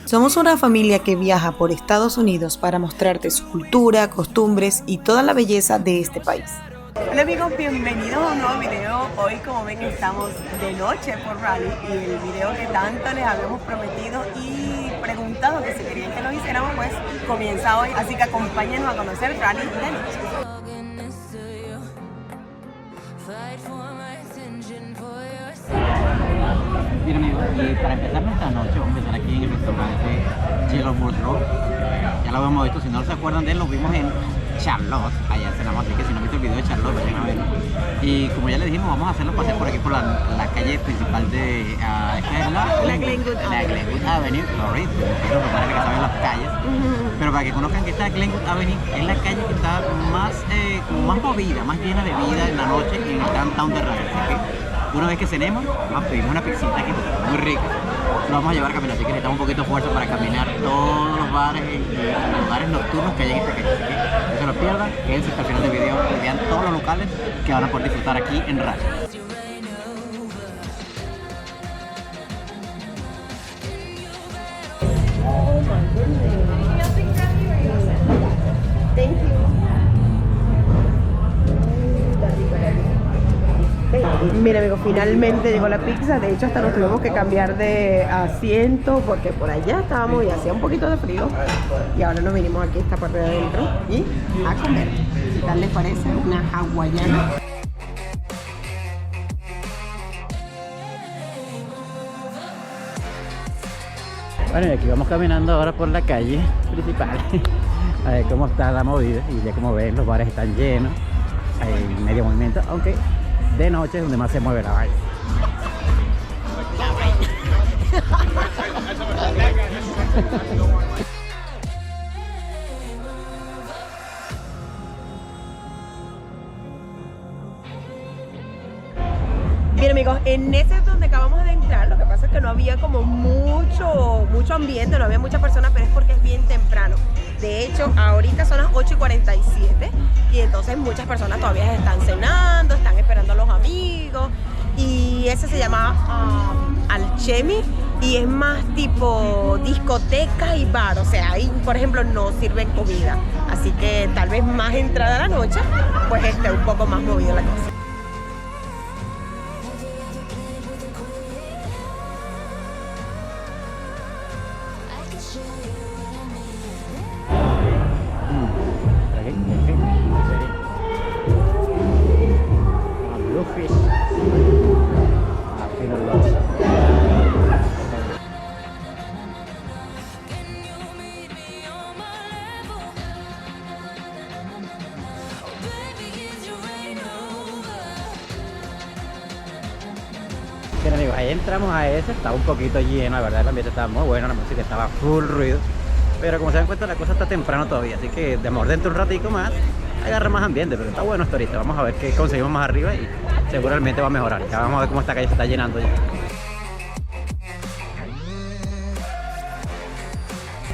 Somos una familia que viaja por Estados Unidos para mostrarte su cultura, costumbres y toda la belleza de este país. Hola amigos, bienvenidos a un nuevo video. Hoy, como ven, estamos de noche por Raleigh y el video que tanto les habíamos prometido y preguntado que si querían que lo hiciéramos, pues comienza hoy. Así que acompáñenos a conocer Raleigh de noche. Bien amigos, y para empezar nuestra noche vamos a empezar aquí en el restaurante Yellow Bird Road. Ya lo hemos visto, si no se acuerdan de él, lo vimos en Charlotte, allá cenamos, así que si no han visto el video de Charlotte, vayan a verlo. Y como ya les dijimos, vamos a hacerlo pasar por aquí por la calle principal de la Glenwood Avenue, Florida, quiero contarles que saben las calles. Pero para que conozcan que esta Glenwood Avenue es la calle que está como más movida, más llena de vida en la noche en el downtown de Raleigh. Así que una vez que cenemos, pedimos una pizzita aquí, muy rica. Lo vamos a llevar a caminar, así que necesitamos un poquito de fuerza para caminar todos los bares y los lugares nocturnos que hay en esta calle. Así que no se lo pierdan, quédense hasta el final del video y vean todos los locales que van a poder disfrutar aquí en Raleigh. Mira amigos, finalmente llegó la pizza. De hecho hasta nos tuvimos que cambiar de asiento porque por allá estábamos y hacía un poquito de frío. Y ahora nos vinimos aquí a esta parte de adentro y a comer. ¿Qué tal les parece? Una hawaiana. Bueno, y aquí vamos caminando ahora por la calle principal a ver cómo está la movida. Y ya como ven, los bares están llenos, hay medio movimiento, aunque de noche es donde más se mueve la vaina. Bien amigos, en ese es donde acabamos de entrar. Lo que pasa es que no había como mucho ambiente, no había muchas personas, pero es porque es bien temprano. De hecho, ahorita son las 8:47 y entonces muchas personas todavía están cenando, están esperando a los amigos. Y ese se llama Alchemy y es más tipo discoteca y bar. O sea, ahí por ejemplo no sirven comida. Así que tal vez más entrada a la noche, pues esté un poco más movida la cosa. Bien amigos, ahí entramos a ese, estaba un poquito lleno, la verdad el ambiente estaba muy bueno, la música estaba full ruido. Pero como se dan cuenta la cosa está temprano todavía, así que de amor dentro un ratico más agarra más ambiente, pero está bueno esto ahorita. Vamos a ver qué conseguimos más arriba y seguramente va a mejorar. Ya vamos a ver cómo esta calle se está llenando ya.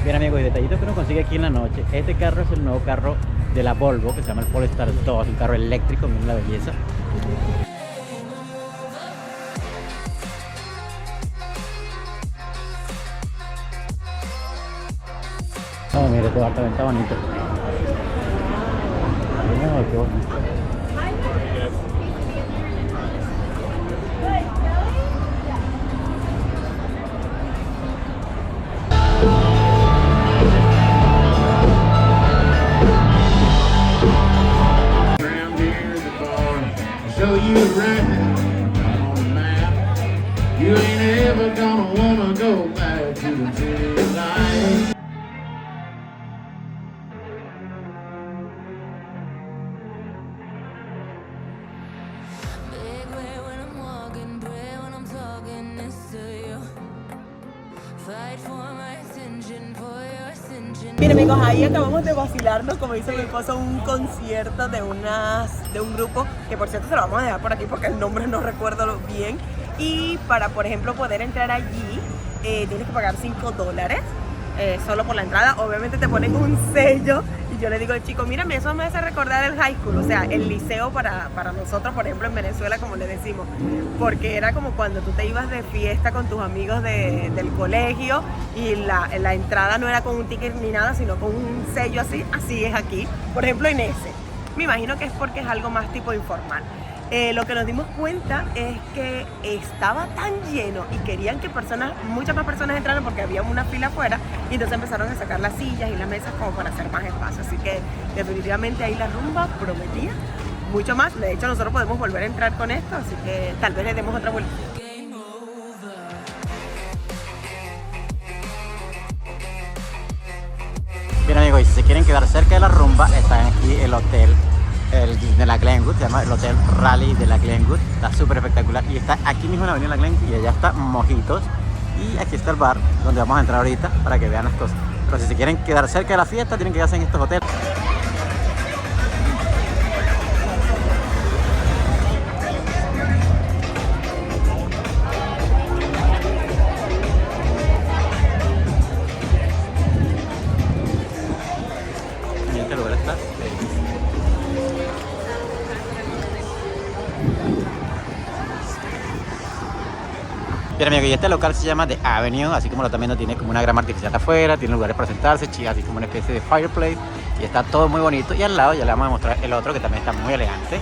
Bien amigos, y detallitos que uno consigue aquí en la noche. Este carro es el nuevo carro de la Volvo que se llama el Polestar 2, un carro eléctrico, miren la belleza. Oh, mire, este bar también está bonito. Oh, qué bonito. Show you around on the map. You ain't ever gonna wanna go back to the city life. Bien amigos, ahí acabamos de vacilarnos, como dice mi esposo, un concierto de un grupo que por cierto se lo vamos a dejar por aquí porque el nombre no recuerdo bien. Y para por ejemplo poder entrar allí tienes que pagar $5 solo por la entrada. Obviamente te ponen un sello Y yo le digo al chico, mírame, eso me hace recordar el high school, o sea, el liceo para nosotros, por ejemplo, en Venezuela, como le decimos, porque era como cuando tú te ibas de fiesta con tus amigos del colegio y la entrada no era con un ticket ni nada, sino con un sello así es aquí, por ejemplo, en ese. Me imagino que es porque es algo más tipo informal. Lo que nos dimos cuenta es que estaba tan lleno y querían que muchas más personas entraran porque había una fila afuera, y entonces empezaron a sacar las sillas y las mesas como para hacer más espacio. Así que definitivamente ahí la rumba prometía mucho más. De hecho, nosotros podemos volver a entrar con esto, así que tal vez le demos otra vuelta. Bien amigos, y si se quieren quedar cerca de la rumba, está aquí el hotel de la Glenwood, se llama el Hotel Raleigh de la Glenwood, está súper espectacular y está aquí mismo en la avenida La Glenwood, y allá está Mojitos, y aquí está el bar donde vamos a entrar ahorita para que vean las cosas. Pero si se quieren quedar cerca de la fiesta, tienen que quedarse en estos hoteles. Y este lugar está bellísimo. Bien amigos, y este local se llama The Avenue, así como lo también no tiene como una grama artificial afuera, tiene lugares para sentarse, así como una especie de fireplace, y está todo muy bonito. Y al lado ya le vamos a mostrar el otro que también está muy elegante.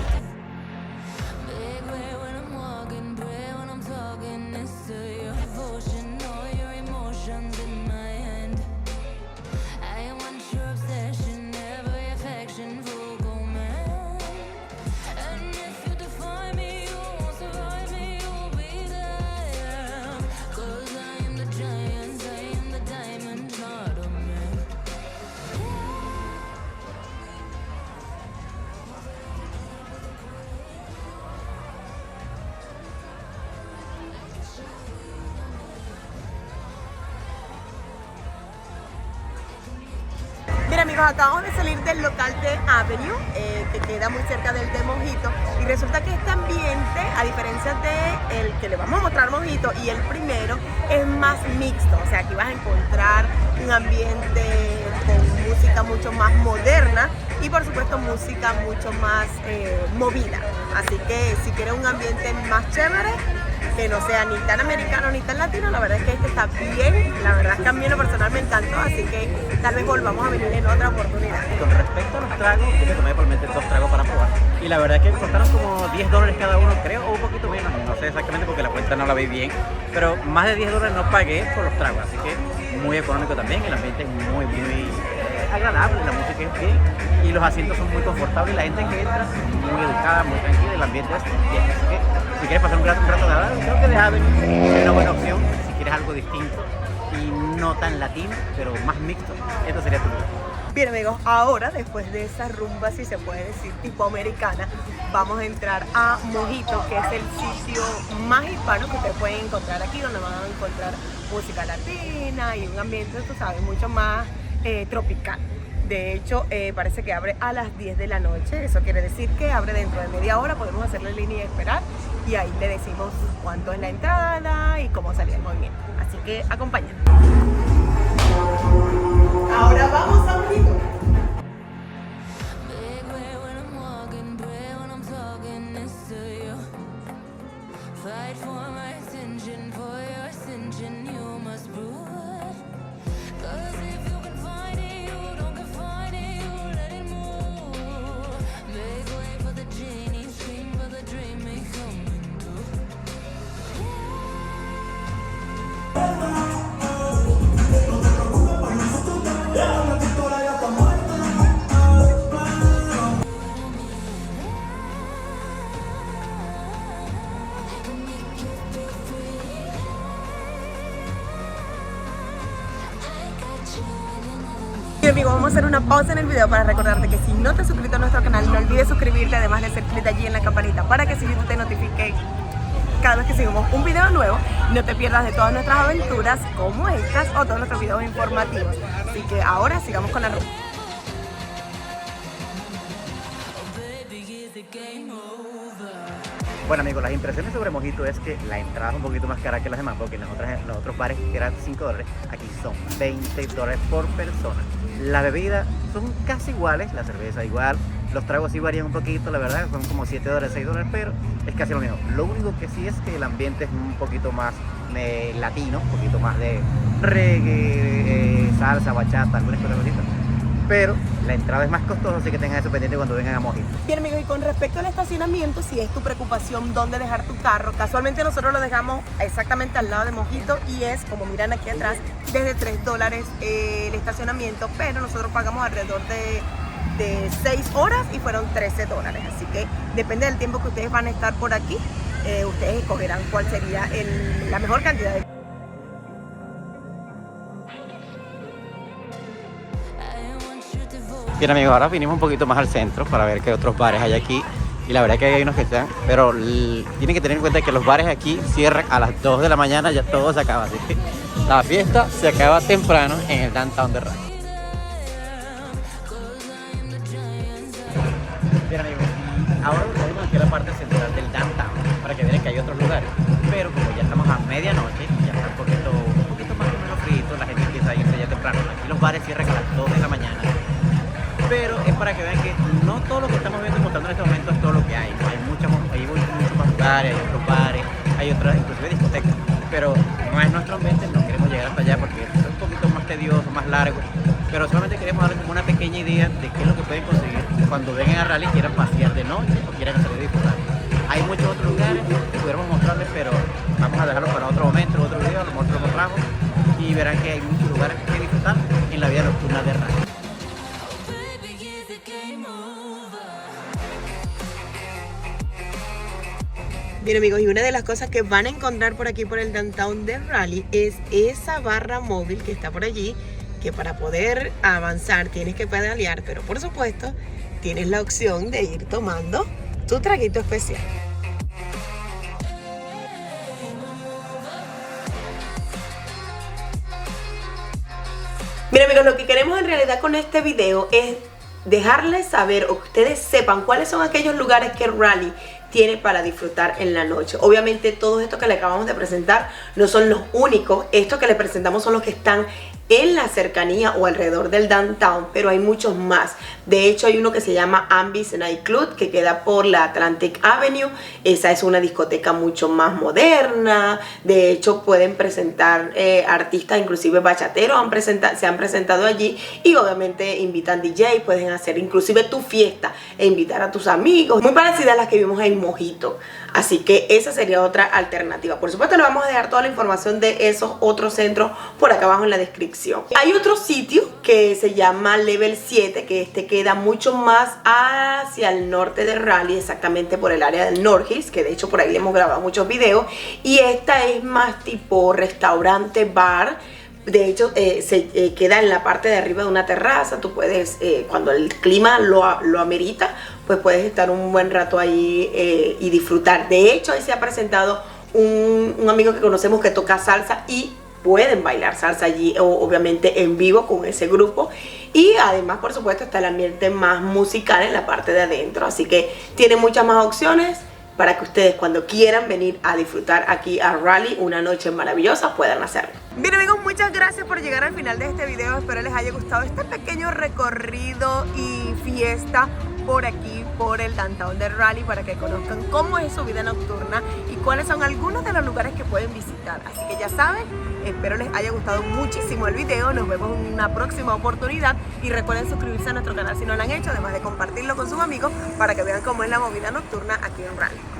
Mira amigos, acabamos de salir del local de Avenue, que queda muy cerca del de Mojito, y resulta que este ambiente, a diferencia de el que le vamos a mostrar Mojito y el primero, es más mixto. O sea, aquí vas a encontrar un ambiente con música mucho más moderna y por supuesto música mucho más movida. Así que si quieres un ambiente más chévere, que no sea ni tan americano ni tan latino, la verdad es que este está bien. La verdad es que a mí en lo personal me encantó, así que tal vez volvamos a venir en otra oportunidad. Con respecto a los tragos, yo me tomé probablemente 2 tragos para probar, y la verdad es que costaron como $10 cada uno, creo, o un poquito menos, no sé exactamente porque la cuenta no la vi bien, pero más de $10 no pagué por los tragos, así que muy económico también. El ambiente es muy agradable, la música es bien y los asientos son muy confortables, la gente que entra muy educada, muy tranquila, el ambiente es bien. Así que si quieres pasar un rato agradable, creo que The Avenue es una buena opción. Si quieres algo distinto y no tan latino, pero más mixto, esto sería tu lugar. Bien amigos, ahora después de esa rumba, si se puede decir, tipo americana, vamos a entrar a Mojito, que es el sitio más hispano que ustedes pueden encontrar aquí, donde van a encontrar música latina y un ambiente, tú sabes, mucho más tropical. De hecho, parece que abre a las 10 de la noche, eso quiere decir que abre dentro de media hora, podemos hacer la línea y esperar, y ahí le decimos cuánto es la entrada y cómo salir el movimiento. Así que acompáñenme. Ahora vamos a Mojito. Y amigos, vamos a hacer una pausa en el video para recordarte que si no te has suscrito a nuestro canal, no olvides suscribirte, además de hacer clic allí en la campanita para que si YouTube te notifique cada vez que subimos un video nuevo, no te pierdas de todas nuestras aventuras como estas o todos nuestros videos informativos. Así que ahora sigamos con la ruta. Bueno amigos, las impresiones sobre Mojito es que la entrada es un poquito más cara que las demás, porque en los otros bares que eran $5, aquí son $20 por persona. Las bebidas son casi iguales, la cerveza igual, los tragos sí varían un poquito, la verdad, son como $7, $6, pero es casi lo mismo. Lo único que sí es que el ambiente es un poquito más latino, un poquito más de reggae, salsa, bachata, algunas cosas bonitas. Pero la entrada es más costosa, así que tengan eso pendiente cuando vengan a Mojito. Bien amigos, y con respecto al estacionamiento, si es tu preocupación dónde dejar tu carro, casualmente nosotros lo dejamos exactamente al lado de Mojito y es, como miran aquí atrás, desde $3 el estacionamiento, pero nosotros pagamos alrededor de 6 horas y fueron $13, así que depende del tiempo que ustedes van a estar por aquí, ustedes escogerán cuál sería la mejor cantidad de... Bien amigos, ahora vinimos un poquito más al centro para ver qué otros bares hay aquí. Y la verdad es que hay unos que están, pero tienen que tener en cuenta que los bares aquí cierran a las 2 de la mañana, ya todo se acaba. Así que la fiesta se acaba temprano en el downtown de Raleigh. Bien amigos, ahora salimos aquí a la parte central del downtown para que vean que hay otros lugares. Pero como ya estamos a medianoche, ya está un poquito más o menos frito, la gente empieza a irse ya temprano. Aquí los bares cierran a las 2 de la mañana. Pero es para que vean que no todo lo que estamos viendo y mostrando en este momento es todo lo que hay. Hay muchos más lugares, hay otros bares, hay otras, inclusive discotecas. Pero no es nuestro ambiente, no queremos llegar hasta allá porque es un poquito más tedioso, más largo. Pero solamente queremos darles como una pequeña idea de qué es lo que pueden conseguir cuando vengan a Raleigh y quieran pasear de noche o quieran salir a disfrutar. Hay muchos otros lugares que pudiéramos mostrarles, pero vamos a dejarlo para otro momento, otro video, a lo mejor lo mostramos y verán que hay muchos lugares que disfrutar en la vida nocturna de Raleigh. Bien amigos, y una de las cosas que van a encontrar por aquí por el downtown de Raleigh es esa barra móvil que está por allí, que para poder avanzar tienes que pedalear, pero por supuesto tienes la opción de ir tomando tu traguito especial. Bien amigos, lo que queremos en realidad con este video es dejarles saber o que ustedes sepan cuáles son aquellos lugares que Raleigh tiene para disfrutar en la noche. Obviamente todos estos que le acabamos de presentar no son los únicos, estos que les presentamos son los que están en la cercanía o alrededor del downtown, pero hay muchos más. De hecho hay uno que se llama Ambis Night Club, que queda por la Atlantic Avenue. Esa es una discoteca mucho más moderna. De hecho pueden presentar artistas, inclusive bachateros se han presentado allí, y obviamente invitan DJ, pueden hacer inclusive tu fiesta e invitar a tus amigos, muy parecida a las que vimos en Mojito. Así que esa sería otra alternativa. Por supuesto le vamos a dejar toda la información de esos otros centros por acá abajo en la descripción. Hay otro sitio que se llama Level 7, que queda mucho más hacia el norte de Raleigh, exactamente por el área del North Hills, que de hecho por ahí le hemos grabado muchos videos, y esta es más tipo restaurante, bar. De hecho se queda en la parte de arriba de una terraza. Tú puedes, cuando el clima lo amerita, pues puedes estar un buen rato ahí y disfrutar. De hecho ahí se ha presentado un amigo que conocemos que toca salsa y pueden bailar salsa allí, obviamente en vivo con ese grupo. Y además por supuesto está el ambiente más musical en la parte de adentro, así que tiene muchas más opciones para que ustedes cuando quieran venir a disfrutar aquí a Raleigh una noche maravillosa puedan hacerlo. Bien amigos, muchas gracias por llegar al final de este video. Espero les haya gustado este pequeño recorrido y fiesta por aquí, por el downtown de Raleigh, para que conozcan cómo es su vida nocturna y cuáles son algunos de los lugares que pueden visitar. Así que ya saben, espero les haya gustado muchísimo el video. Nos vemos en una próxima oportunidad y recuerden suscribirse a nuestro canal si no lo han hecho, además de compartirlo con sus amigos para que vean cómo es la movida nocturna aquí en Raleigh.